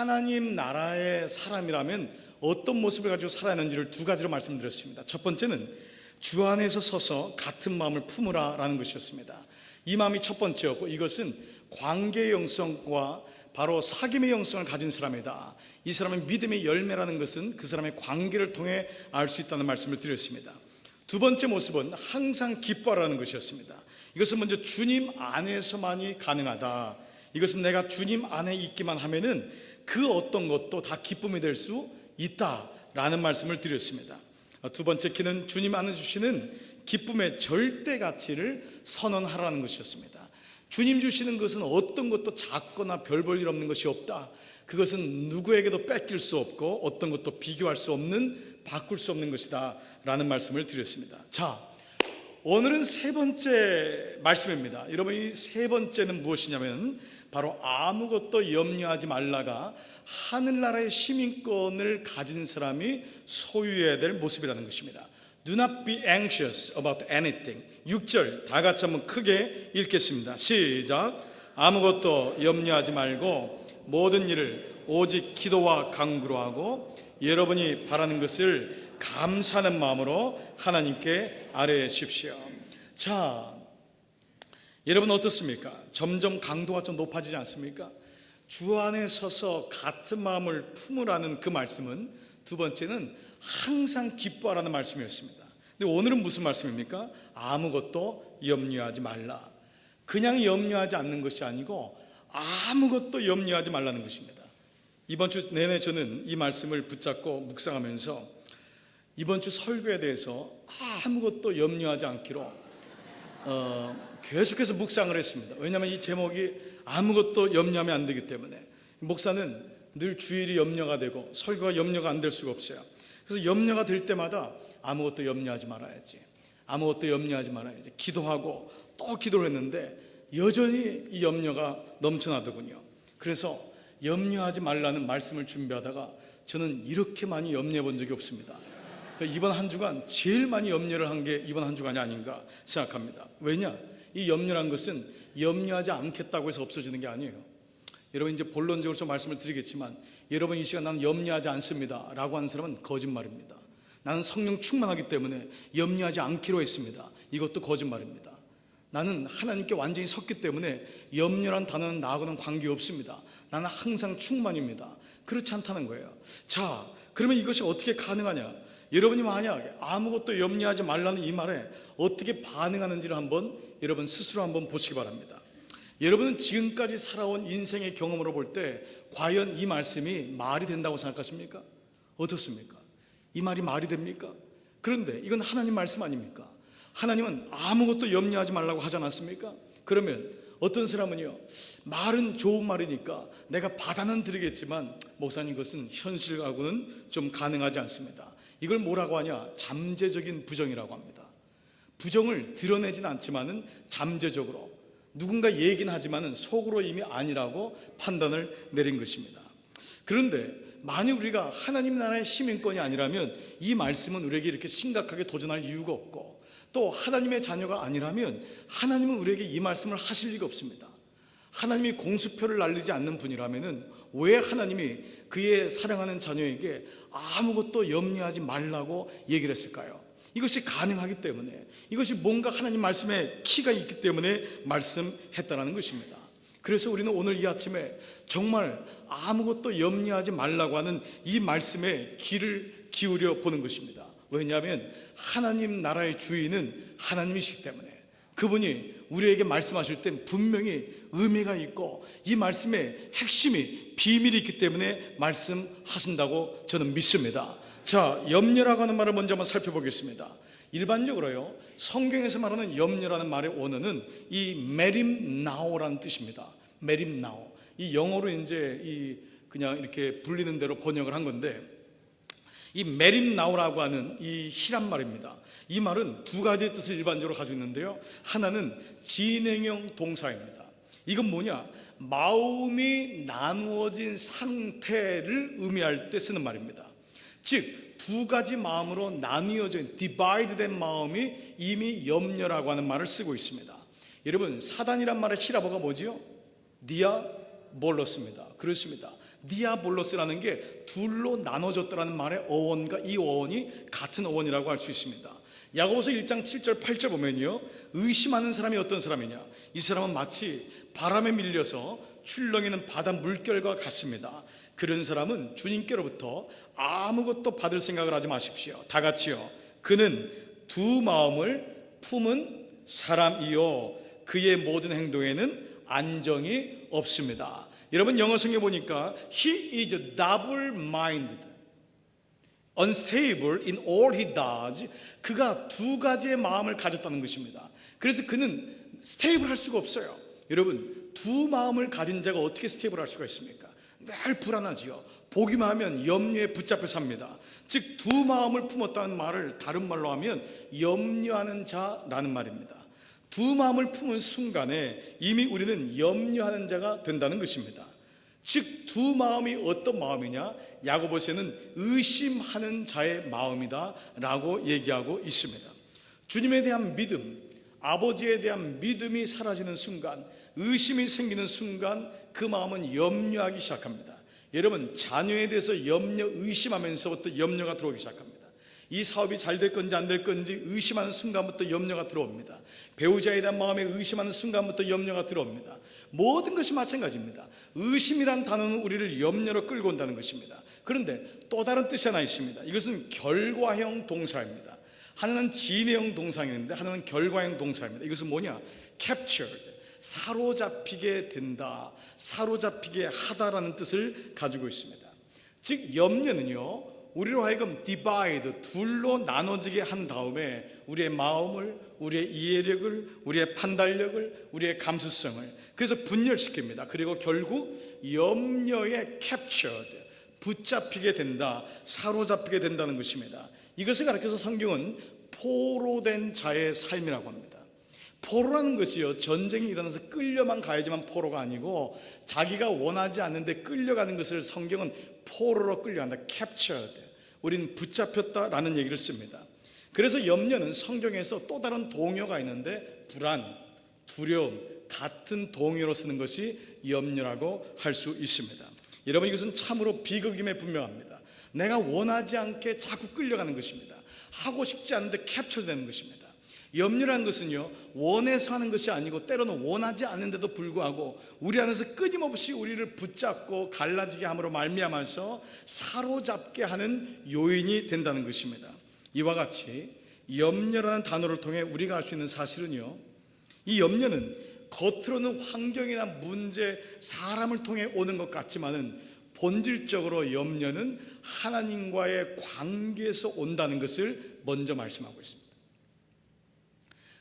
하나님 나라의 사람이라면 어떤 모습을 가지고 살아야 하는지를 두 가지로 말씀드렸습니다. 첫 번째는 주 안에서 서서 같은 마음을 품으라 라는 것이었습니다. 이 마음이 첫 번째였고, 이것은 관계의 영성과 바로 사귐의 영성을 가진 사람이다. 이 사람의 믿음의 열매라는 것은 그 사람의 관계를 통해 알 수 있다는 말씀을 드렸습니다. 두 번째 모습은 항상 기뻐하라는 것이었습니다. 이것은 먼저 주님 안에서만이 가능하다. 이것은 내가 주님 안에 있기만 하면은 그 어떤 것도 다 기쁨이 될 수 있다라는 말씀을 드렸습니다. 두 번째 키는 주님 안에 주시는 기쁨의 절대 가치를 선언하라는 것이었습니다. 주님 주시는 것은 어떤 것도 작거나 별 볼 일 없는 것이 없다. 그것은 누구에게도 뺏길 수 없고 어떤 것도 비교할 수 없는, 바꿀 수 없는 것이다 라는 말씀을 드렸습니다. 자, 오늘은 세 번째 말씀입니다. 여러분, 이 세 번째는 무엇이냐면 바로 아무것도 염려하지 말라가 하늘나라의 시민권을 가진 사람이 소유해야 될 모습이라는 것입니다. Do not be anxious about anything. 6절 다 같이 한번 크게 읽겠습니다. 시작. 아무것도 염려하지 말고 모든 일을 오직 기도와 간구로 하고 여러분이 바라는 것을 감사하는 마음으로 하나님께 아뢰십시오. 자, 여러분 어떻습니까? 점점 강도가 좀 높아지지 않습니까? 주 안에 서서 같은 마음을 품으라는 그 말씀은, 두 번째는 항상 기뻐하라는 말씀이었습니다. 근데 오늘은 무슨 말씀입니까? 아무것도 염려하지 말라. 그냥 염려하지 않는 것이 아니고 아무것도 염려하지 말라는 것입니다. 이번 주 내내 저는 이 말씀을 붙잡고 묵상하면서 이번 주 설교에 대해서 아무것도 염려하지 않기로 계속해서 묵상을 했습니다. 왜냐하면 이 제목이 아무것도 염려하면 안 되기 때문에. 목사는 늘 주일이 염려가 되고 설교가 염려가 안 될 수가 없어요. 그래서 염려가 될 때마다 아무것도 염려하지 말아야지, 아무것도 염려하지 말아야지 기도하고 또 기도를 했는데 여전히 이 염려가 넘쳐나더군요. 그래서 염려하지 말라는 말씀을 준비하다가 저는 이렇게 많이 염려해 본 적이 없습니다. 이번 한 주간 제일 많이 염려를 한 게 이번 한 주간이 아닌가 생각합니다. 왜냐? 이 염려란 것은 염려하지 않겠다고 해서 없어지는 게 아니에요. 여러분, 이제 본론적으로 좀 말씀을 드리겠지만, 여러분 이 시간 나는 염려하지 않습니다 라고 하는 사람은 거짓말입니다. 나는 성령 충만하기 때문에 염려하지 않기로 했습니다. 이것도 거짓말입니다. 나는 하나님께 완전히 섰기 때문에 염려란 단어는 나하고는 관계없습니다. 나는 항상 충만입니다. 그렇지 않다는 거예요. 자, 그러면 이것이 어떻게 가능하냐? 여러분이 만약 아무것도 염려하지 말라는 이 말에 어떻게 반응하는지를 한번 여러분 스스로 한번 보시기 바랍니다. 여러분은 지금까지 살아온 인생의 경험으로 볼 때 과연 이 말씀이 말이 된다고 생각하십니까? 어떻습니까? 이 말이 말이 됩니까? 그런데 이건 하나님 말씀 아닙니까? 하나님은 아무것도 염려하지 말라고 하지 않았습니까? 그러면 어떤 사람은요, 말은 좋은 말이니까 내가 받아는 드리겠지만 목사님, 그것은 현실하고는 좀 가능하지 않습니다. 이걸 뭐라고 하냐? 잠재적인 부정이라고 합니다. 부정을 드러내진 않지만은 잠재적으로 누군가 얘기는 하지만은 속으로 이미 아니라고 판단을 내린 것입니다. 그런데 만약 우리가 하나님 나라의 시민권이 아니라면 이 말씀은 우리에게 이렇게 심각하게 도전할 이유가 없고, 또 하나님의 자녀가 아니라면 하나님은 우리에게 이 말씀을 하실 리가 없습니다. 하나님이 공수표를 날리지 않는 분이라면 왜 하나님이 그의 사랑하는 자녀에게 아무것도 염려하지 말라고 얘기를 했을까요? 이것이 가능하기 때문에, 이것이 뭔가 하나님 말씀에 키가 있기 때문에 말씀했다는 것입니다. 그래서 우리는 오늘 이 아침에 정말 아무것도 염려하지 말라고 하는 이 말씀에 귀를 기울여 보는 것입니다. 왜냐하면 하나님 나라의 주인은 하나님이시기 때문에 그분이 우리에게 말씀하실 때 분명히 의미가 있고 이 말씀의 핵심이 비밀이 있기 때문에 말씀하신다고 저는 믿습니다. 자, 염려라고 하는 말을 먼저 한번 살펴보겠습니다. 일반적으로요, 성경에서 말하는 염려라는 말의 원어는 이 메림나오라는 뜻입니다. 메림나오. 이 영어로 이제 그냥 이렇게 불리는 대로 번역을 한 건데, 이 메림나오라고 하는 이 히란 말입니다. 이 말은 두 가지의 뜻을 일반적으로 가지고 있는데요, 하나는 진행형 동사입니다. 이건 뭐냐? 마음이 나누어진 상태를 의미할 때 쓰는 말입니다. 즉 두 가지 마음으로 나뉘어진 디바이드된 마음이 이미 염려라고 하는 말을 쓰고 있습니다. 여러분, 사단이란 말의 히라보가 뭐지요? 디아볼로스입니다. 그렇습니다. 디아볼로스라는 게 둘로 나눠졌다라는 말의 어원과 이 어원이 같은 어원이라고 할 수 있습니다. 야고보서 1장 7절 8절 보면요, 의심하는 사람이 어떤 사람이냐, 이 사람은 마치 바람에 밀려서 출렁이는 바다 물결과 같습니다. 그런 사람은 주님께로부터 아무것도 받을 생각을 하지 마십시오. 다 같이요. 그는 두 마음을 품은 사람이요, 그의 모든 행동에는 안정이 없습니다. 여러분, 영어 성경에 보니까 He is double-minded, unstable in all he does. 그가 두 가지의 마음을 가졌다는 것입니다. 그래서 그는 스테이블 할 수가 없어요. 여러분, 두 마음을 가진 자가 어떻게 스테이블 할 수가 있습니까? 늘 불안하지요. 보기만 하면 염려에 붙잡혀 삽니다. 즉, 두 마음을 품었다는 말을 다른 말로 하면 염려하는 자라는 말입니다. 두 마음을 품은 순간에 이미 우리는 염려하는 자가 된다는 것입니다. 즉, 두 마음이 어떤 마음이냐? 야고보서에는 의심하는 자의 마음이다 라고 얘기하고 있습니다. 주님에 대한 믿음, 아버지에 대한 믿음이 사라지는 순간, 의심이 생기는 순간 그 마음은 염려하기 시작합니다. 여러분, 자녀에 대해서 의심하면서부터 염려가 들어오기 시작합니다. 이 사업이 잘 될 건지 안 될 건지 의심하는 순간부터 염려가 들어옵니다. 배우자에 대한 마음에 의심하는 순간부터 염려가 들어옵니다. 모든 것이 마찬가지입니다. 의심이란 단어는 우리를 염려로 끌고 온다는 것입니다. 그런데 또 다른 뜻이 하나 있습니다. 이것은 결과형 동사입니다. 하나는 진행형 동사인데 하나는 결과형 동사입니다. 이것은 뭐냐? captured, 사로잡히게 된다, 사로잡히게 하다라는 뜻을 가지고 있습니다. 즉, 염려는요, 우리로 하여금 divide, 둘로 나눠지게 한 다음에 우리의 마음을, 우리의 이해력을, 우리의 판단력을, 우리의 감수성을 그래서 분열시킵니다. 그리고 결국 염려에 captured, 붙잡히게 된다, 사로잡히게 된다는 것입니다. 이것을 가르쳐서 성경은 포로된 자의 삶이라고 합니다. 포로라는 것이요, 전쟁이 일어나서 끌려만 가야지만 포로가 아니고 자기가 원하지 않는데 끌려가는 것을 성경은 포로로 끌려간다, captured, 우린 붙잡혔다라는 얘기를 씁니다. 그래서 염려는 성경에서 또 다른 동요가 있는데 불안, 두려움, 같은 동요로 쓰는 것이 염려라고 할 수 있습니다. 여러분, 이것은 참으로 비극임에 분명합니다. 내가 원하지 않게 자꾸 끌려가는 것입니다. 하고 싶지 않은데 캡처되는 것입니다. 염려라는 것은요, 원해서 하는 것이 아니고 때로는 원하지 않는데도 불구하고 우리 안에서 끊임없이 우리를 붙잡고 갈라지게 함으로 말미암아서 사로잡게 하는 요인이 된다는 것입니다. 이와 같이 염려라는 단어를 통해 우리가 알 수 있는 사실은요, 이 염려는 겉으로는 환경이나 문제, 사람을 통해 오는 것 같지만은 본질적으로 염려는 하나님과의 관계에서 온다는 것을 먼저 말씀하고 있습니다.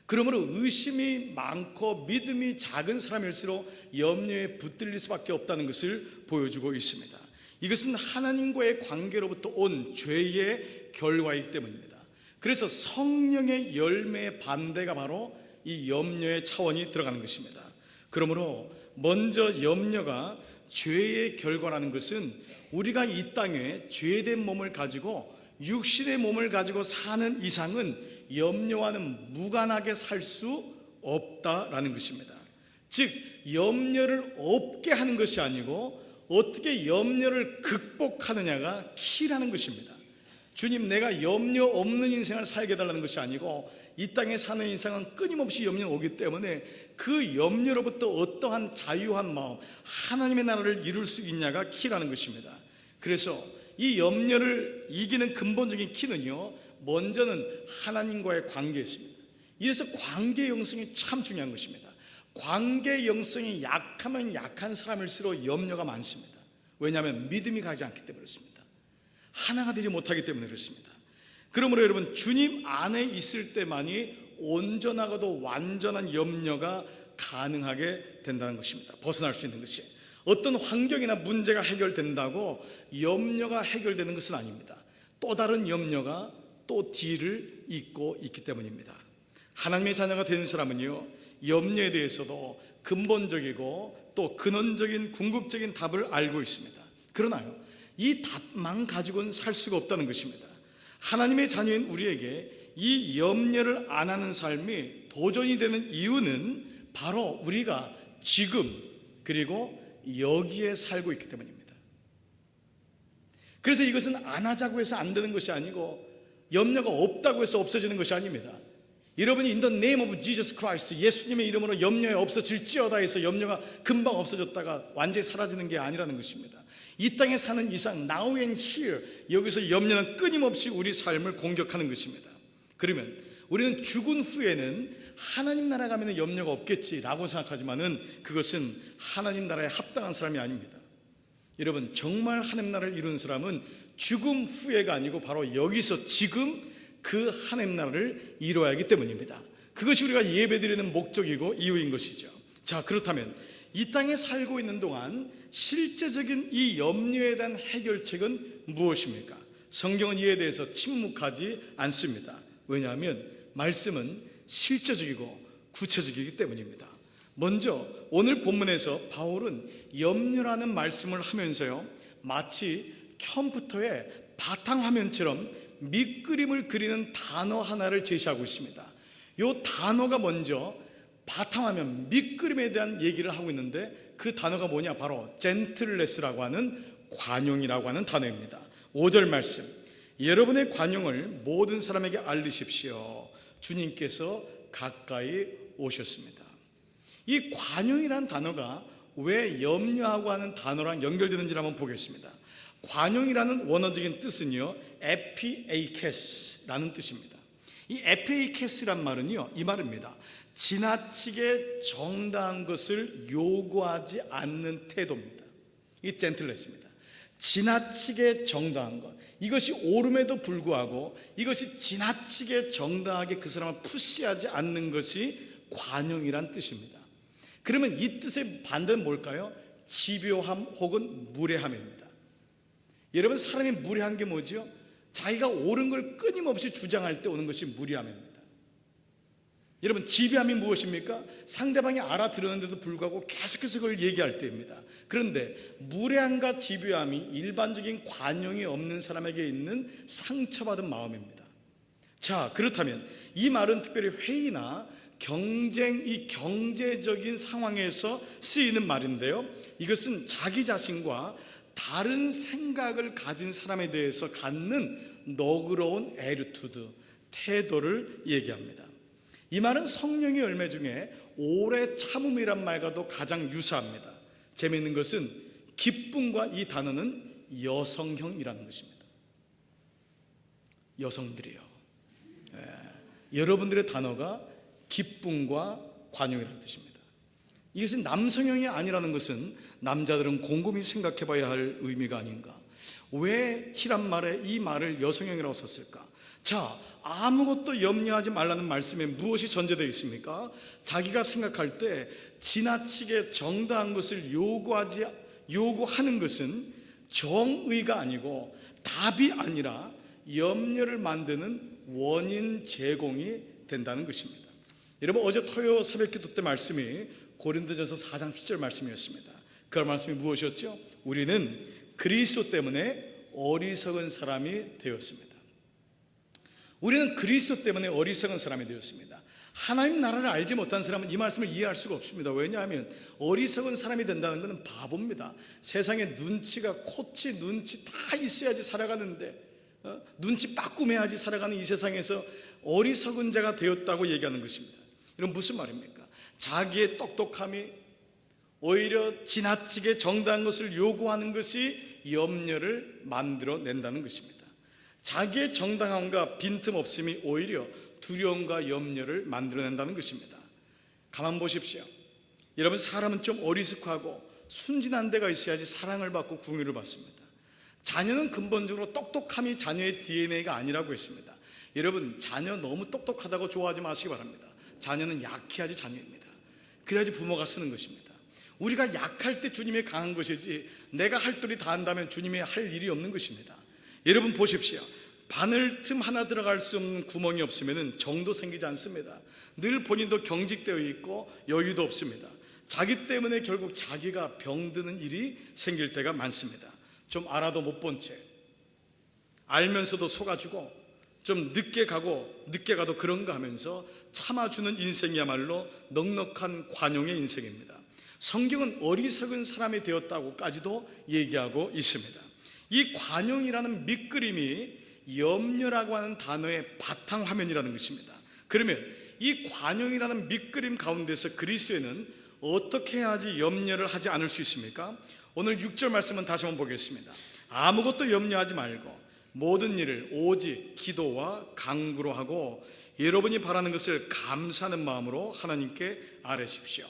그러므로 의심이 많고 믿음이 작은 사람일수록 염려에 붙들릴 수밖에 없다는 것을 보여주고 있습니다. 이것은 하나님과의 관계로부터 온 죄의 결과이기 때문입니다. 그래서 성령의 열매의 반대가 바로 이 염려의 차원이 들어가는 것입니다. 그러므로 먼저 염려가 죄의 결과라는 것은 우리가 이 땅에 죄된 몸을 가지고 육신의 몸을 가지고 사는 이상은 염려와는 무관하게 살 수 없다라는 것입니다. 즉, 염려를 없게 하는 것이 아니고 어떻게 염려를 극복하느냐가 키라는 것입니다. 주님, 내가 염려 없는 인생을 살게 해달라는 것이 아니고 이 땅에 사는 인생은 끊임없이 염려가 오기 때문에 그 염려로부터 어떠한 자유한 마음, 하나님의 나라를 이룰 수 있냐가 키라는 것입니다. 그래서 이 염려를 이기는 근본적인 키는요, 먼저는 하나님과의 관계였습니다. 이래서 관계 영성이 참 중요한 것입니다. 관계 영성이 약하면 약한 사람일수록 염려가 많습니다. 왜냐하면 믿음이 가지 않기 때문에 그렇습니다. 하나가 되지 못하기 때문에 그렇습니다. 그러므로 여러분, 주님 안에 있을 때만이 온전하고도 완전한 염려가 가능하게 된다는 것입니다. 벗어날 수 있는 것이. 어떤 환경이나 문제가 해결된다고 염려가 해결되는 것은 아닙니다. 또 다른 염려가 또 뒤를 잇고 있기 때문입니다. 하나님의 자녀가 된 사람은요, 염려에 대해서도 근본적이고 또 근원적인 궁극적인 답을 알고 있습니다. 그러나요, 이 답만 가지고는 살 수가 없다는 것입니다. 하나님의 자녀인 우리에게 이 염려를 안 하는 삶이 도전이 되는 이유는 바로 우리가 지금 그리고 여기에 살고 있기 때문입니다. 그래서 이것은 안 하자고 해서 안 되는 것이 아니고 염려가 없다고 해서 없어지는 것이 아닙니다. 여러분이 in the name of Jesus Christ, 예수님의 이름으로 염려가 없어질지어다 해서 염려가 금방 없어졌다가 완전히 사라지는 게 아니라는 것입니다. 이 땅에 사는 이상 now and here, 여기서 염려는 끊임없이 우리 삶을 공격하는 것입니다. 그러면 우리는 죽은 후에는 하나님 나라 가면 염려가 없겠지라고 생각하지만은 그것은 하나님 나라에 합당한 사람이 아닙니다. 여러분, 정말 하나님 나라를 이루는 사람은 죽음 후에가 아니고 바로 여기서 지금 그 하나님 나라를 이루어야 하기 때문입니다. 그것이 우리가 예배드리는 목적이고 이유인 것이죠. 자, 그렇다면 이 땅에 살고 있는 동안 실제적인 이 염려에 대한 해결책은 무엇입니까? 성경은 이에 대해서 침묵하지 않습니다. 왜냐하면 말씀은 실제적이고 구체적이기 때문입니다. 먼저 오늘 본문에서 바울은 염려라는 말씀을 하면서요, 마치 컴퓨터의 바탕화면처럼 밑그림을 그리는 단어 하나를 제시하고 있습니다. 이 단어가 먼저 바탕화면, 밑그림에 대한 얘기를 하고 있는데 그 단어가 뭐냐? 바로 젠틀레스라고 하는 관용이라고 하는 단어입니다. 5절 말씀, 여러분의 관용을 모든 사람에게 알리십시오. 주님께서 가까이 오셨습니다. 이 관용이라는 단어가 왜 염려하고 하는 단어랑 연결되는지 한번 보겠습니다. 관용이라는 원어적인 뜻은요, 에피에이케스라는 뜻입니다. 이 에피에이케스란 말은요, 이 말입니다. 지나치게 정당한 것을 요구하지 않는 태도입니다. 이 젠틀레스입니다. 지나치게 정당한 것, 이것이 옳음에도 불구하고 이것이 지나치게 정당하게 그 사람을 푸시하지 않는 것이 관용이란 뜻입니다. 그러면 이 뜻의 반대는 뭘까요? 집요함 혹은 무례함입니다. 여러분, 사람이 무례한 게 뭐죠? 자기가 옳은 걸 끊임없이 주장할 때 오는 것이 무례함입니다. 여러분, 집요함이 무엇입니까? 상대방이 알아들었는데도 불구하고 계속해서 그걸 얘기할 때입니다. 그런데 무례함과 집요함이 일반적인 관용이 없는 사람에게 있는 상처받은 마음입니다. 자, 그렇다면 이 말은 특별히 회의나 경쟁, 이 경제적인 상황에서 쓰이는 말인데요, 이것은 자기 자신과 다른 생각을 가진 사람에 대해서 갖는 너그러운 애리투드, 태도를 얘기합니다. 이 말은 성령의 열매 중에 오래 참음이란 말과도 가장 유사합니다. 재미있는 것은 기쁨과 이 단어는 여성형이라는 것입니다. 여성들이요, 여러분들의 단어가 기쁨과 관용이라는 뜻입니다. 이것은 남성형이 아니라는 것은 남자들은 곰곰이 생각해 봐야 할 의미가 아닌가. 왜 히람 말에 이 말을 여성형이라고 썼을까? 자, 아무것도 염려하지 말라는 말씀에 무엇이 전제되어 있습니까? 자기가 생각할 때 지나치게 정당한 것을 요구하는 것은 정의가 아니고 답이 아니라 염려를 만드는 원인 제공이 된다는 것입니다. 여러분, 어제 토요 새벽기도 때 말씀이 고린도전서 4장 10절 말씀이었습니다. 그 말씀이 무엇이었죠? 우리는 그리스도 때문에 어리석은 사람이 되었습니다. 우리는 그리스도 때문에 어리석은 사람이 되었습니다. 하나님 나라를 알지 못한 사람은 이 말씀을 이해할 수가 없습니다. 왜냐하면 어리석은 사람이 된다는 것은 바보입니다. 세상에 눈치가, 코치, 눈치 다 있어야지 살아가는데, 눈치 빠꾸매야지 살아가는 이 세상에서 어리석은 자가 되었다고 얘기하는 것입니다. 이건 무슨 말입니까? 자기의 똑똑함이 오히려 지나치게 정당한 것을 요구하는 것이 염려를 만들어낸다는 것입니다. 자기의 정당함과 빈틈없음이 오히려 두려움과 염려를 만들어낸다는 것입니다. 가만 보십시오. 여러분, 사람은 좀 어리숙하고 순진한 데가 있어야지 사랑을 받고 궁유를 받습니다. 자녀는 근본적으로 똑똑함이 자녀의 DNA가 아니라고 했습니다. 여러분, 자녀 너무 똑똑하다고 좋아하지 마시기 바랍니다. 자녀는 약해야지 자녀입니다. 그래야지 부모가 쓰는 것입니다. 우리가 약할 때 주님이 강한 것이지 내가 할 도리 다 한다면 주님이 할 일이 없는 것입니다. 여러분 보십시오. 바늘 틈 하나 들어갈 수 없는 구멍이 없으면 정도 생기지 않습니다. 늘 본인도 경직되어 있고 여유도 없습니다. 자기 때문에 결국 자기가 병드는 일이 생길 때가 많습니다. 좀 알아도 못 본 채, 알면서도 속아주고 좀 늦게 가도 그런가 하면서 참아주는 인생이야말로 넉넉한 관용의 인생입니다. 성경은 어리석은 사람이 되었다고까지도 얘기하고 있습니다. 이 관용이라는 밑그림이 염려라고 하는 단어의 바탕화면이라는 것입니다. 그러면 이 관용이라는 밑그림 가운데서 그리스도인은 어떻게 해야지 염려를 하지 않을 수 있습니까? 오늘 6절 말씀은 다시 한번 보겠습니다. 아무것도 염려하지 말고 모든 일을 오직 기도와 간구로 하고 여러분이 바라는 것을 감사하는 마음으로 하나님께 아뢰십시오.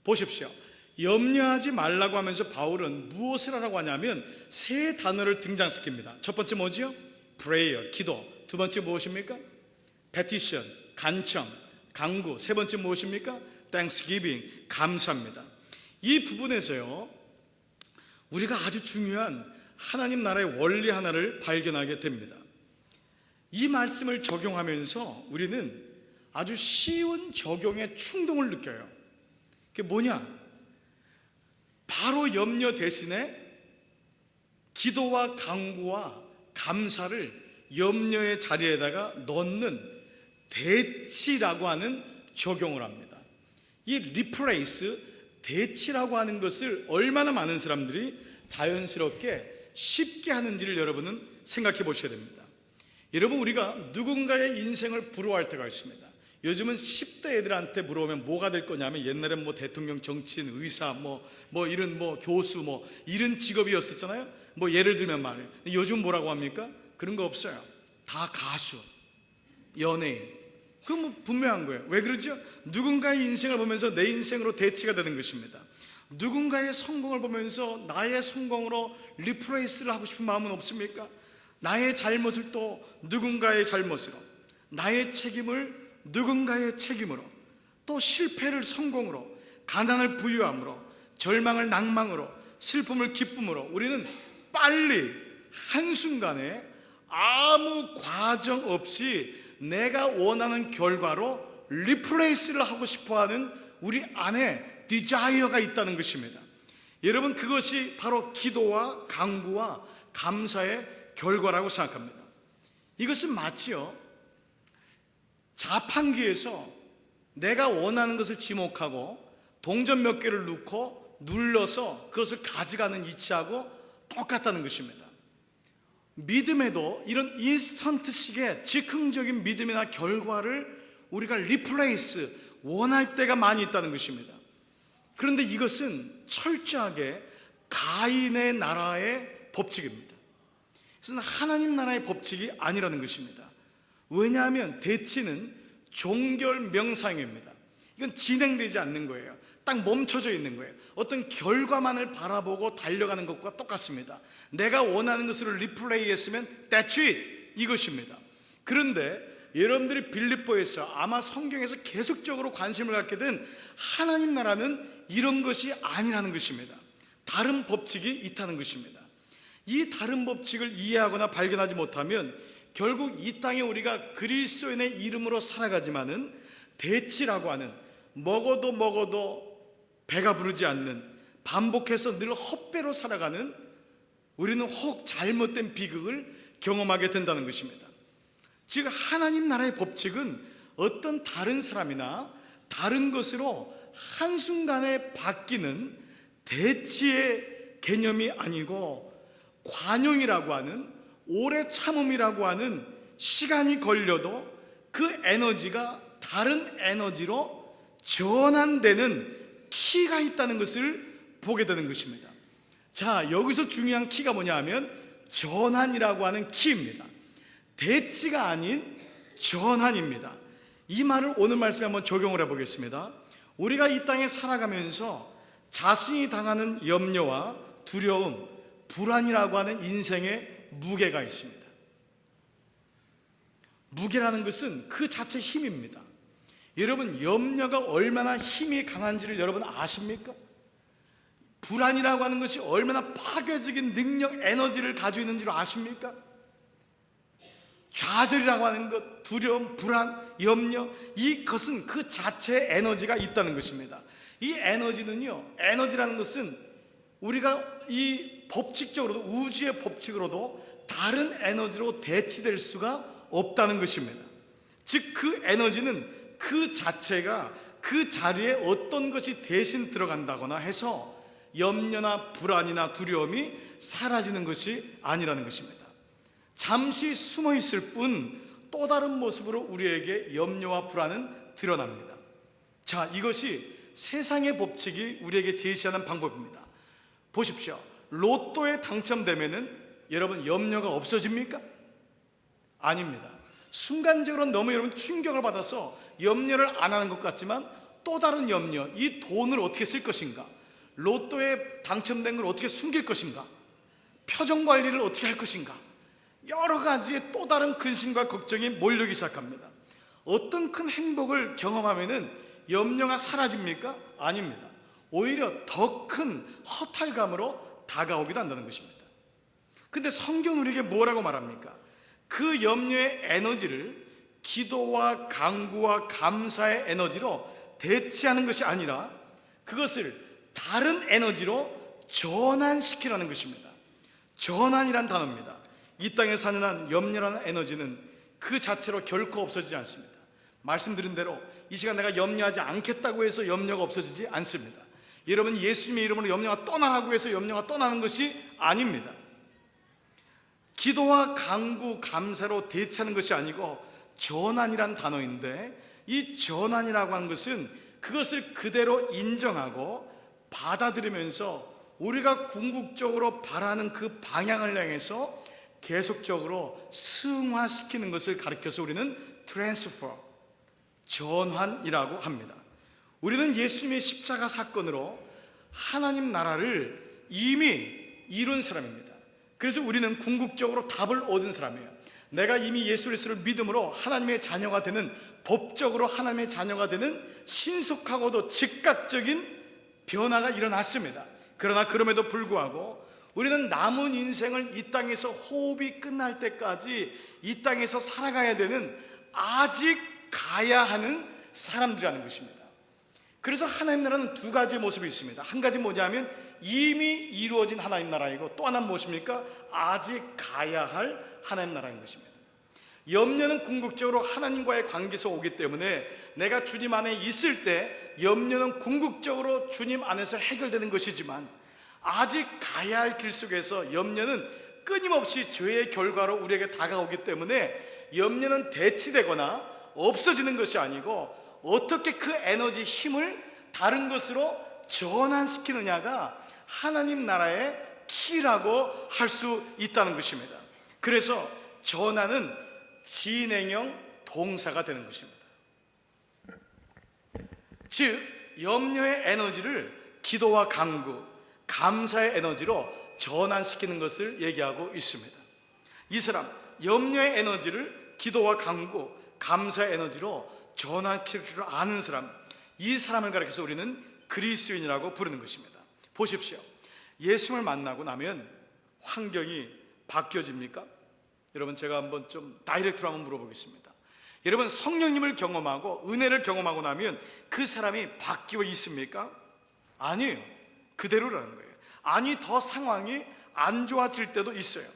보십시오. 염려하지 말라고 하면서 바울은 무엇을 하라고 하냐면 세 단어를 등장시킵니다. 첫 번째 뭐지요? prayer, 기도. 두 번째 무엇입니까? petition, 간청, 간구. 세 번째 무엇입니까? thanksgiving, 감사입니다. 이 부분에서요, 우리가 아주 중요한 하나님 나라의 원리 하나를 발견하게 됩니다. 이 말씀을 적용하면서 우리는 아주 쉬운 적용의 충동을 느껴요. 그게 뭐냐? 바로 염려 대신에 기도와 간구와 감사를 염려의 자리에다가 넣는 대치라고 하는 적용을 합니다. 이 replace, 대치라고 하는 것을 얼마나 많은 사람들이 자연스럽게 쉽게 하는지를 여러분은 생각해 보셔야 됩니다. 여러분, 우리가 누군가의 인생을 부러워할 때가 있습니다. 요즘은 10대 애들한테 물어보면 뭐가 될 거냐면 옛날엔 뭐 대통령, 정치인, 의사, 이런 교수 이런 직업이었었잖아요. 예를 들면 말이에요. 요즘 뭐라고 합니까? 그런 거 없어요. 다 가수, 연예인. 그건 분명한 거예요. 왜 그러죠? 누군가의 인생을 보면서 내 인생으로 대치가 되는 것입니다. 누군가의 성공을 보면서 나의 성공으로 리프레이스를 하고 싶은 마음은 없습니까? 나의 잘못을 또 누군가의 잘못으로, 나의 책임을 누군가의 책임으로, 또 실패를 성공으로, 가난을 부유함으로, 절망을 낭망으로, 슬픔을 기쁨으로 우리는 빨리 한순간에 아무 과정 없이 내가 원하는 결과로 리플레이스를 하고 싶어하는 우리 안에 디자이어가 있다는 것입니다. 여러분, 그것이 바로 기도와 간구와 감사의 결과라고 생각합니다. 이것은 마치요, 자판기에서 내가 원하는 것을 지목하고 동전 몇 개를 넣고 눌러서 그것을 가져가는 이치하고 똑같다는 것입니다. 믿음에도 이런 인스턴트식의 즉흥적인 믿음이나 결과를 우리가 리플레이스, 원할 때가 많이 있다는 것입니다. 그런데 이것은 철저하게 가인의 나라의 법칙입니다. 그래서 하나님 나라의 법칙이 아니라는 것입니다. 왜냐하면 대치는 종결명상입니다. 이건 진행되지 않는 거예요. 딱 멈춰져 있는 거예요. 어떤 결과만을 바라보고 달려가는 것과 똑같습니다. 내가 원하는 것으로 리플레이 했으면 that's it, 이것입니다. 그런데 여러분들이 빌립보에서 아마 성경에서 계속적으로 관심을 갖게 된 하나님 나라는 이런 것이 아니라는 것입니다. 다른 법칙이 있다는 것입니다. 이 다른 법칙을 이해하거나 발견하지 못하면 결국 이 땅에 우리가 그리스도인의 이름으로 살아가지만은 대치라고 하는 먹어도 배가 부르지 않는, 반복해서 늘 헛배로 살아가는, 우리는 혹 잘못된 비극을 경험하게 된다는 것입니다. 즉 하나님 나라의 법칙은 어떤 다른 사람이나 다른 것으로 한순간에 바뀌는 대치의 개념이 아니고 관용이라고 하는, 오래 참음이라고 하는, 시간이 걸려도 그 에너지가 다른 에너지로 전환되는 키가 있다는 것을 보게 되는 것입니다. 자, 여기서 중요한 키가 뭐냐 하면 전환이라고 하는 키입니다. 대치가 아닌 전환입니다. 이 말을 오늘 말씀에 한번 적용을 해보겠습니다. 우리가 이 땅에 살아가면서 자신이 당하는 염려와 두려움, 불안이라고 하는 인생의 무게가 있습니다. 무게라는 것은 그 자체 힘입니다. 여러분, 염려가 얼마나 힘이 강한지를 여러분 아십니까? 불안이라고 하는 것이 얼마나 파괴적인 능력, 에너지를 가지고 있는지를 아십니까? 좌절이라고 하는 것, 두려움, 불안, 염려, 이것은 그 자체의 에너지가 있다는 것입니다. 이 에너지는요, 에너지라는 것은 우리가 이 법칙적으로도, 우주의 법칙으로도 다른 에너지로 대치될 수가 없다는 것입니다. 즉 그 에너지는 그 자체가 그 자리에 어떤 것이 대신 들어간다거나 해서 염려나 불안이나 두려움이 사라지는 것이 아니라는 것입니다. 잠시 숨어 있을 뿐 또 다른 모습으로 우리에게 염려와 불안은 드러납니다. 자, 이것이 세상의 법칙이 우리에게 제시하는 방법입니다. 보십시오. 로또에 당첨되면은 여러분 염려가 없어집니까? 아닙니다. 순간적으로 너무 여러분 충격을 받아서 염려를 안 하는 것 같지만 또 다른 염려, 이 돈을 어떻게 쓸 것인가, 로또에 당첨된 걸 어떻게 숨길 것인가, 표정 관리를 어떻게 할 것인가, 여러 가지의 또 다른 근심과 걱정이 몰려오기 시작합니다. 어떤 큰 행복을 경험하면은 염려가 사라집니까? 아닙니다. 오히려 더 큰 허탈감으로 다가오기도 한다는 것입니다. 근데 성경은 우리에게 뭐라고 말합니까? 그 염려의 에너지를 기도와 간구와 감사의 에너지로 대체하는 것이 아니라 그것을 다른 에너지로 전환시키라는 것입니다. 전환이란 단어입니다. 이 땅에 사는 한 염려라는 에너지는 그 자체로 결코 없어지지 않습니다. 말씀드린 대로 이 시간 내가 염려하지 않겠다고 해서 염려가 없어지지 않습니다. 여러분, 예수님의 이름으로 염려가 떠나라고 해서 염려가 떠나는 것이 아닙니다. 기도와 간구, 감사로 대체하는 것이 아니고 전환이란 단어인데, 이 전환이라고 하는 것은 그것을 그대로 인정하고 받아들이면서 우리가 궁극적으로 바라는 그 방향을 향해서 계속적으로 승화시키는 것을 가리켜서 우리는 트랜스퍼, 전환이라고 합니다. 우리는 예수님의 십자가 사건으로 하나님 나라를 이미 이룬 사람입니다. 그래서 우리는 궁극적으로 답을 얻은 사람이에요. 내가 이미 예수 그리스도를 믿음으로 하나님의 자녀가 되는, 법적으로 하나님의 자녀가 되는 신속하고도 즉각적인 변화가 일어났습니다. 그러나 그럼에도 불구하고 우리는 남은 인생을 이 땅에서 호흡이 끝날 때까지 이 땅에서 살아가야 되는, 아직 가야 하는 사람들이라는 것입니다. 그래서 하나님 나라는 두 가지의 모습이 있습니다. 한 가지 뭐냐면 이미 이루어진 하나님 나라이고, 또 하나는 무엇입니까? 아직 가야 할 하나님 나라인 것입니다. 염려는 궁극적으로 하나님과의 관계에서 오기 때문에 내가 주님 안에 있을 때 염려는 궁극적으로 주님 안에서 해결되는 것이지만, 아직 가야 할 길 속에서 염려는 끊임없이 죄의 결과로 우리에게 다가오기 때문에 염려는 대치되거나 없어지는 것이 아니고 어떻게 그 에너지, 힘을 다른 것으로 전환시키느냐가 하나님 나라의 키라고 할 수 있다는 것입니다. 그래서 전환은 진행형 동사가 되는 것입니다. 즉, 염려의 에너지를 기도와 간구, 감사의 에너지로 전환시키는 것을 얘기하고 있습니다. 이 사람, 염려의 에너지를 기도와 간구, 감사의 에너지로 전환시킬 줄 아는 사람, 이 사람을 가리켜서 우리는 그리스도인이라고 부르는 것입니다. 보십시오. 예수님을 만나고 나면 환경이 바뀌어집니까? 여러분, 제가 한번 좀 다이렉트로 한번 물어보겠습니다. 여러분, 성령님을 경험하고 은혜를 경험하고 나면 그 사람이 바뀌어 있습니까? 아니에요. 그대로라는 거예요. 아니, 더 상황이 안 좋아질 때도 있어요.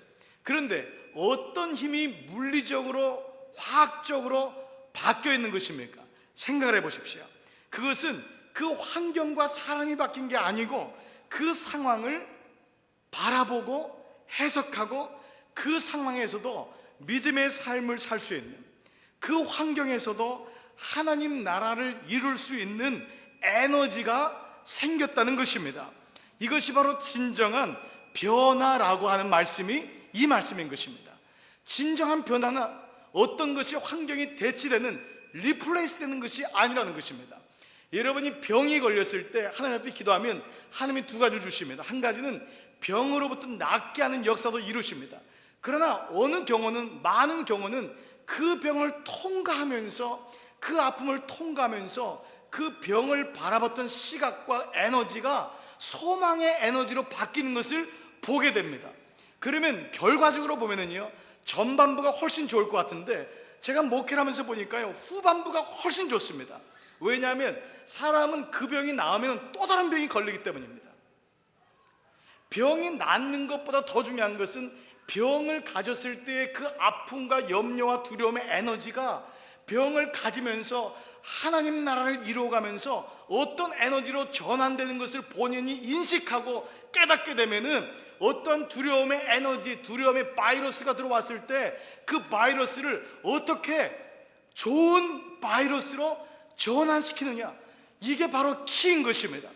그런데 어떤 힘이 물리적으로, 화학적으로 바뀌어 있는 것입니까? 생각을 해보십시오. 그것은 그 환경과 사람이 바뀐 게 아니고 그 상황을 바라보고 해석하고 그 상황에서도 믿음의 삶을 살 수 있는, 그 환경에서도 하나님 나라를 이룰 수 있는 에너지가 생겼다는 것입니다. 이것이 바로 진정한 변화라고 하는 말씀이 이 말씀인 것입니다. 진정한 변화는 어떤 것이 환경이 대치되는, 리플레이스 되는 것이 아니라는 것입니다. 여러분이 병이 걸렸을 때 하나님 앞에 기도하면 하나님이 두 가지를 주십니다. 한 가지는 병으로부터 낫게 하는 역사도 이루십니다. 그러나 어느 경우는, 많은 경우는 그 병을 통과하면서, 그 아픔을 통과하면서 그 병을 바라봤던 시각과 에너지가 소망의 에너지로 바뀌는 것을 보게 됩니다. 그러면 결과적으로 보면은요, 전반부가 훨씬 좋을 것 같은데 제가 목회를 하면서 보니까요, 후반부가 훨씬 좋습니다. 왜냐하면 사람은 그 병이 나으면 또 다른 병이 걸리기 때문입니다. 병이 낫는 것보다 더 중요한 것은 병을 가졌을 때의 그 아픔과 염려와 두려움의 에너지가 병을 가지면서 하나님 나라를 이루어가면서 어떤 에너지로 전환되는 것을 본인이 인식하고 깨닫게 되면은 어떤 두려움의 에너지, 두려움의 바이러스가 들어왔을 때 그 바이러스를 어떻게 좋은 바이러스로 전환시키느냐, 이게 바로 키인 것입니다.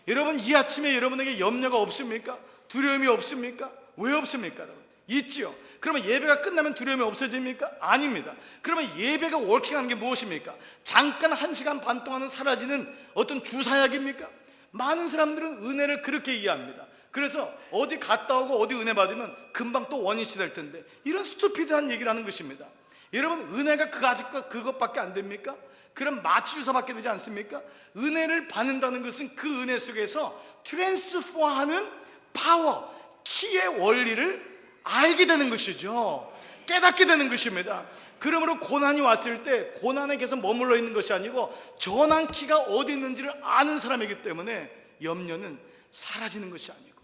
여러분, 이 아침에 여러분에게 염려가 없습니까? 두려움이 없습니까? 왜 없습니까? 여러분? 있지요. 그러면 예배가 끝나면 두려움이 없어집니까? 아닙니다. 그러면 예배가 워킹하는 게 무엇입니까? 잠깐 1시간 반 동안은 사라지는 어떤 주사약입니까? 많은 사람들은 은혜를 그렇게 이해합니다. 그래서 어디 갔다 오고 어디 은혜 받으면 금방 또 원인시 될 텐데, 이런 스투피드한 얘기를 하는 것입니다. 여러분, 은혜가 그것밖에 안 됩니까? 그럼 마취주사 받게 되지 않습니까? 은혜를 받는다는 것은 그 은혜 속에서 트랜스퍼하는 파워, 키의 원리를 알게 되는 것이죠. 깨닫게 되는 것입니다. 그러므로 고난이 왔을 때 고난에 계속 머물러 있는 것이 아니고 전환 키가 어디 있는지를 아는 사람이기 때문에 염려는 사라지는 것이 아니고,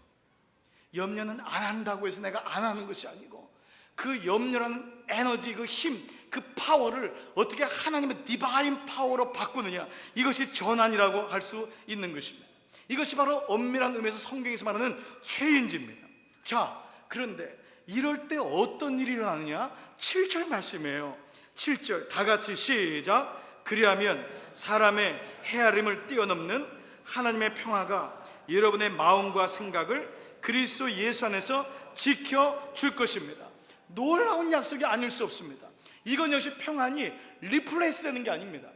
염려는 안 한다고 해서 내가 안 하는 것이 아니고, 그 염려라는 에너지, 그 힘, 그 파워를 어떻게 하나님의 디바인 파워로 바꾸느냐, 이것이 전환이라고 할 수 있는 것입니다. 이것이 바로 엄밀한 의미에서 성경에서 말하는 체인지입니다. 자, 그런데 이럴 때 어떤 일이 일어나느냐? 7절 말씀이에요. 7절 다 같이 시작. 그리하면 사람의 헤아림을 뛰어넘는 하나님의 평화가 여러분의 마음과 생각을 그리스도 예수 안에서 지켜줄 것입니다. 놀라운 약속이 아닐 수 없습니다. 이건 역시 평안이 리플레이스 되는 게 아닙니다.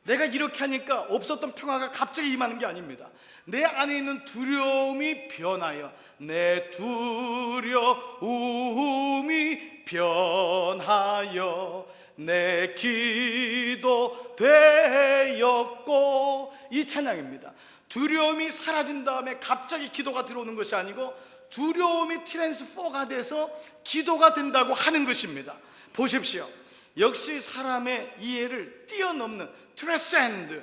내가 이렇게 하니까 없었던 평화가 갑자기 임하는 게 아닙니다. 내 안에 있는 두려움이 변하여, 내 두려움이 변하여 내 기도 되었고, 이 찬양입니다. 두려움이 사라진 다음에 갑자기 기도가 들어오는 것이 아니고 두려움이 트랜스퍼가 돼서 기도가 된다고 하는 것입니다. 보십시오. 역시 사람의 이해를 뛰어넘는 트랜센드,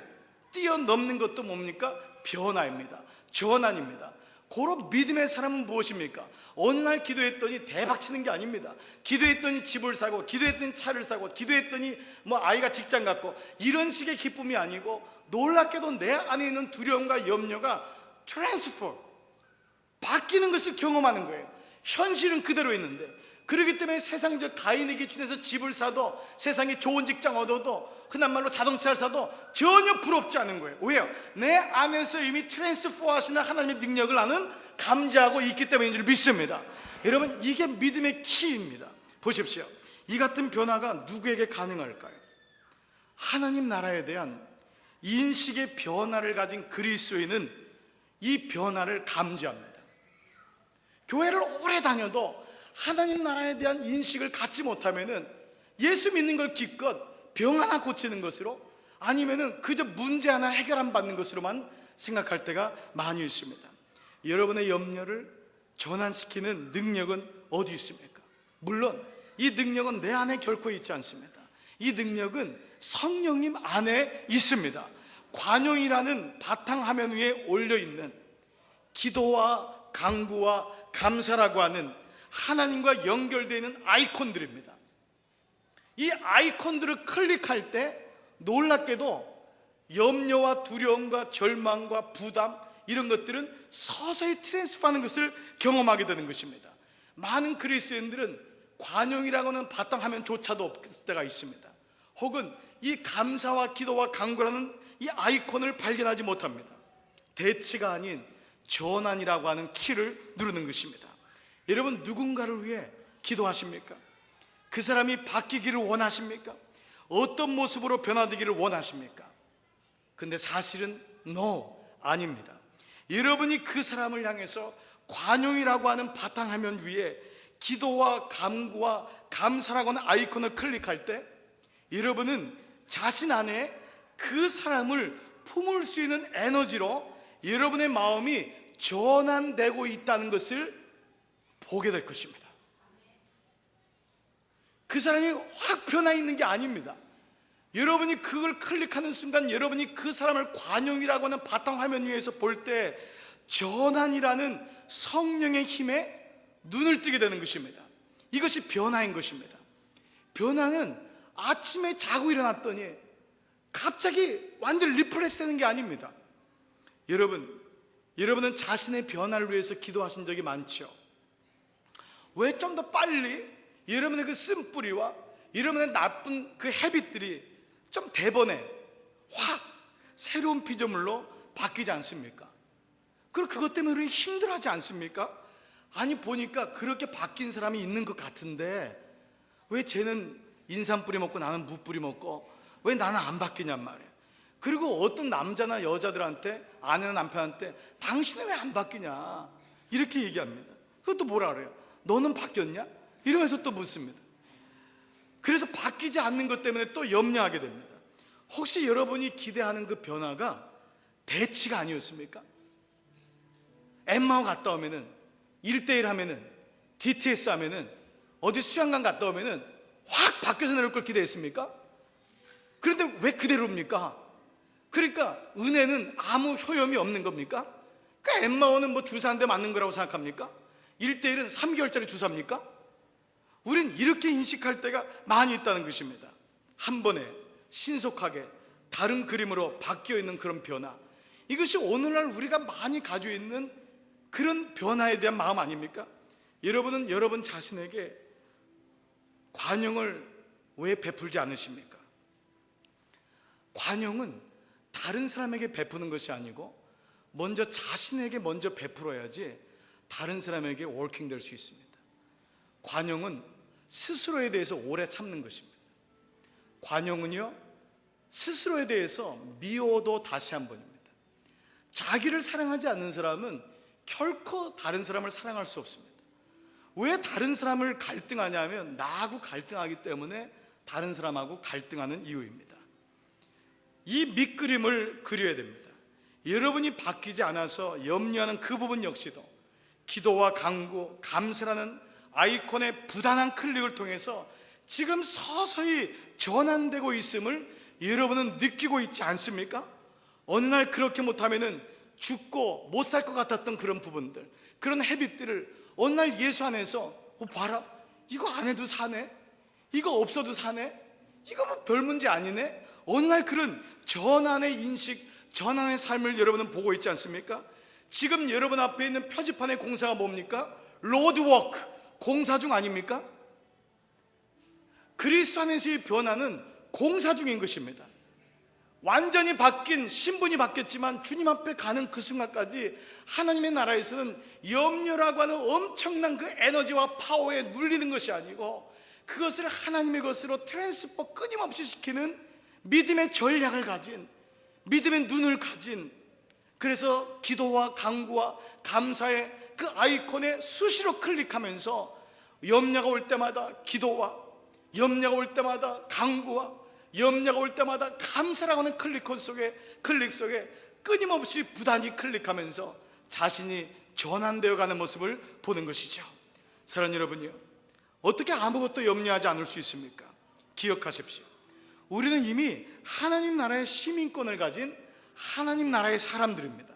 뛰어넘는 것도 뭡니까? 변화입니다. 전환입니다. 그런 믿음의 사람은 무엇입니까? 어느 날 기도했더니 대박 치는 게 아닙니다. 기도했더니 집을 사고, 기도했더니 차를 사고, 기도했더니 아이가 직장 갖고, 이런 식의 기쁨이 아니고, 놀랍게도 내 안에 있는 두려움과 염려가 트랜스퍼, 바뀌는 것을 경험하는 거예요. 현실은 그대로 있는데, 그렇기 때문에 세상적 가인의 기준에서 집을 사도, 세상에 좋은 직장 얻어도, 흔한 말로 자동차를 사도 전혀 부럽지 않은 거예요. 왜요? 내 안에서 이미 트랜스퍼 하시는 하나님의 능력을 나는 감지하고 있기 때문인 줄 믿습니다. 여러분, 이게 믿음의 키입니다. 보십시오. 이 같은 변화가 누구에게 가능할까요? 하나님 나라에 대한 인식의 변화를 가진 그리스도인은 이 변화를 감지합니다. 교회를 오래 다녀도 하나님 나라에 대한 인식을 갖지 못하면은 예수 믿는 걸 기껏 병 하나 고치는 것으로, 아니면은 그저 문제 하나 해결 안 받는 것으로만 생각할 때가 많이 있습니다. 여러분의 염려를 전환시키는 능력은 어디 있습니까? 물론 이 능력은 내 안에 결코 있지 않습니다. 이 능력은 성령님 안에 있습니다. 관용이라는 바탕화면 위에 올려있는 기도와 간구와 감사라고 하는 하나님과 연결되어 있는 아이콘들입니다. 이 아이콘들을 클릭할 때 놀랍게도 염려와 두려움과 절망과 부담, 이런 것들은 서서히 트랜스퍼하는 것을 경험하게 되는 것입니다. 많은 그리스도인들은 관용이라고 하는 바탕화면조차도 없을 때가 있습니다. 혹은 이 감사와 기도와 간구라는 이 아이콘을 발견하지 못합니다. 대치가 아닌 전환이라고 하는 키를 누르는 것입니다. 여러분, 누군가를 위해 기도하십니까? 그 사람이 바뀌기를 원하십니까? 어떤 모습으로 변화되기를 원하십니까? 근데 사실은 no, 아닙니다. 여러분이 그 사람을 향해서 관용이라고 하는 바탕화면 위에 기도와 간구와 감사라고 하는 아이콘을 클릭할 때 여러분은 자신 안에 그 사람을 품을 수 있는 에너지로 여러분의 마음이 전환되고 있다는 것을 보게 될 것입니다. 그 사람이 확 변화 있는 게 아닙니다. 여러분이 그걸 클릭하는 순간 여러분이 그 사람을 관용이라고 하는 바탕화면 위에서 볼 때 전환이라는 성령의 힘에 눈을 뜨게 되는 것입니다. 이것이 변화인 것입니다. 변화는 아침에 자고 일어났더니 갑자기 완전 리프레시 되는 게 아닙니다. 여러분은 자신의 변화를 위해서 기도하신 적이 많죠. 왜 좀 더 빨리 여러분의 그 쓴뿌리와 여러분의 나쁜 그 헤빗들이 좀 대번에 확 새로운 피조물로 바뀌지 않습니까? 그리고 그것 때문에 우리 힘들어하지 않습니까? 아니 보니까 그렇게 바뀐 사람이 있는 것 같은데 왜 쟤는 인삼뿌리 먹고 나는 무뿌리 먹고 왜 나는 안 바뀌냔 말이에요. 그리고 어떤 남자나 여자들한테, 아내나 남편한테 당신은 왜 안 바뀌냐 이렇게 얘기합니다. 그것도 뭐라 그래요? 너는 바뀌었냐? 이러면서 또 묻습니다. 그래서 바뀌지 않는 것 때문에 또 염려하게 됩니다. 혹시 여러분이 기대하는 그 변화가 대치가 아니었습니까? 엠마오 갔다 오면은 1대1 하면은 DTS 하면은 어디 수영관 갔다 오면은 확 바뀌어서 내려올 걸 기대했습니까? 그런데 왜 그대로입니까? 그러니까 은혜는 아무 효염이 없는 겁니까? 그러니까 엠마오는 뭐 주사 한 대 맞는 거라고 생각합니까? 1대1은 3개월짜리 주사입니까? 우린 이렇게 인식할 때가 많이 있다는 것입니다. 한 번에 신속하게 다른 그림으로 바뀌어 있는 그런 변화, 이것이 오늘날 우리가 많이 가지고 있는 그런 변화에 대한 마음 아닙니까? 여러분은 여러분 자신에게 관용을 왜 베풀지 않으십니까? 관용은 다른 사람에게 베푸는 것이 아니고 먼저 자신에게 먼저 베풀어야지 다른 사람에게 워킹 될 수 있습니다. 관용은 스스로에 대해서 오래 참는 것입니다. 관용은요, 스스로에 대해서 미워도 다시 한 번입니다. 자기를 사랑하지 않는 사람은 결코 다른 사람을 사랑할 수 없습니다. 왜 다른 사람을 갈등하냐면 나하고 갈등하기 때문에 다른 사람하고 갈등하는 이유입니다. 이 밑그림을 그려야 됩니다. 여러분이 바뀌지 않아서 염려하는 그 부분 역시도 기도와 간구, 감사라는 아이콘의 부단한 클릭을 통해서 지금 서서히 전환되고 있음을 여러분은 느끼고 있지 않습니까? 어느 날 그렇게 못하면은 죽고 못 살 것 같았던 그런 부분들, 그런 헤빗들을 어느 날 예수 안에서 봐라, 이거 안 해도 사네, 이거 없어도 사네, 이거 뭐 별 문제 아니네. 어느 날 그런 전환의 인식, 전환의 삶을 여러분은 보고 있지 않습니까? 지금 여러분 앞에 있는 표지판의 공사가 뭡니까? 로드워크, 공사 중 아닙니까? 그리스도 안에서의 변화는 공사 중인 것입니다. 완전히 바뀐 신분이 바뀌었지만 주님 앞에 가는 그 순간까지 하나님의 나라에서는 염려라고 하는 엄청난 그 에너지와 파워에 눌리는 것이 아니고 그것을 하나님의 것으로 트랜스퍼 끊임없이 시키는 믿음의 전략을 가진, 믿음의 눈을 가진, 그래서 기도와 간구와 감사의 그 아이콘에 수시로 클릭하면서 염려가 올 때마다 기도와, 염려가 올 때마다 간구와, 염려가 올 때마다 감사라고 하는 클릭 속에 끊임없이 부단히 클릭하면서 자신이 전환되어 가는 모습을 보는 것이죠. 사랑하는 여러분요, 어떻게 아무것도 염려하지 않을 수 있습니까? 기억하십시오. 우리는 이미 하나님 나라의 시민권을 가진 하나님 나라의 사람들입니다.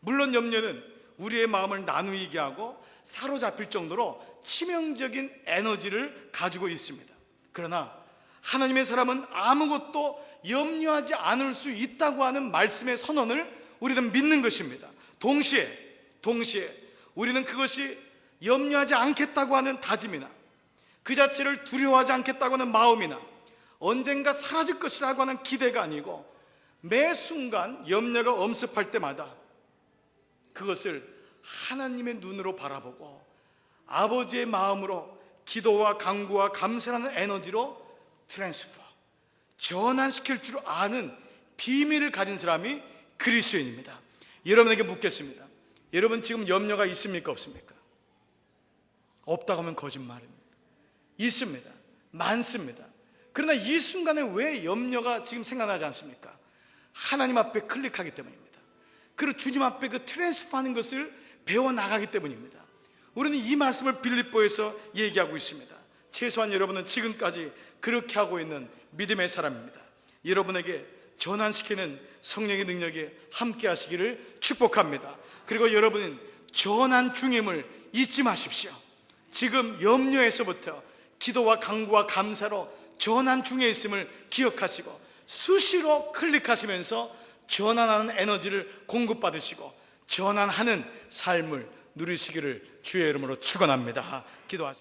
물론 염려는 우리의 마음을 나누게 하고 사로잡힐 정도로 치명적인 에너지를 가지고 있습니다. 그러나 하나님의 사람은 아무것도 염려하지 않을 수 있다고 하는 말씀의 선언을 우리는 믿는 것입니다. 동시에 우리는 그것이 염려하지 않겠다고 하는 다짐이나 그 자체를 두려워하지 않겠다고 하는 마음이나 언젠가 사라질 것이라고 하는 기대가 아니고 매 순간 염려가 엄습할 때마다 그것을 하나님의 눈으로 바라보고 아버지의 마음으로 기도와 간구와 감사라는 에너지로 트랜스퍼, 전환시킬 줄 아는 비밀을 가진 사람이 그리스도인입니다. 여러분에게 묻겠습니다. 여러분 지금 염려가 있습니까? 없습니까? 없다고 하면 거짓말입니다. 있습니다. 많습니다. 그러나 이 순간에 왜 염려가 지금 생각나지 않습니까? 하나님 앞에 클릭하기 때문입니다. 그리고 주님 앞에 그 트랜스퍼하는 것을 배워나가기 때문입니다. 우리는 이 말씀을 빌립보에서 얘기하고 있습니다. 최소한 여러분은 지금까지 그렇게 하고 있는 믿음의 사람입니다. 여러분에게 전환시키는 성령의 능력이 함께 하시기를 축복합니다. 그리고 여러분은 전환 중임을 잊지 마십시오. 지금 염려에서부터 기도와 간구와 감사로 전환 중에 있음을 기억하시고 수시로 클릭하시면서 전환하는 에너지를 공급받으시고 전환하는 삶을 누리시기를 주의 이름으로 축원합니다. 기도하십니다.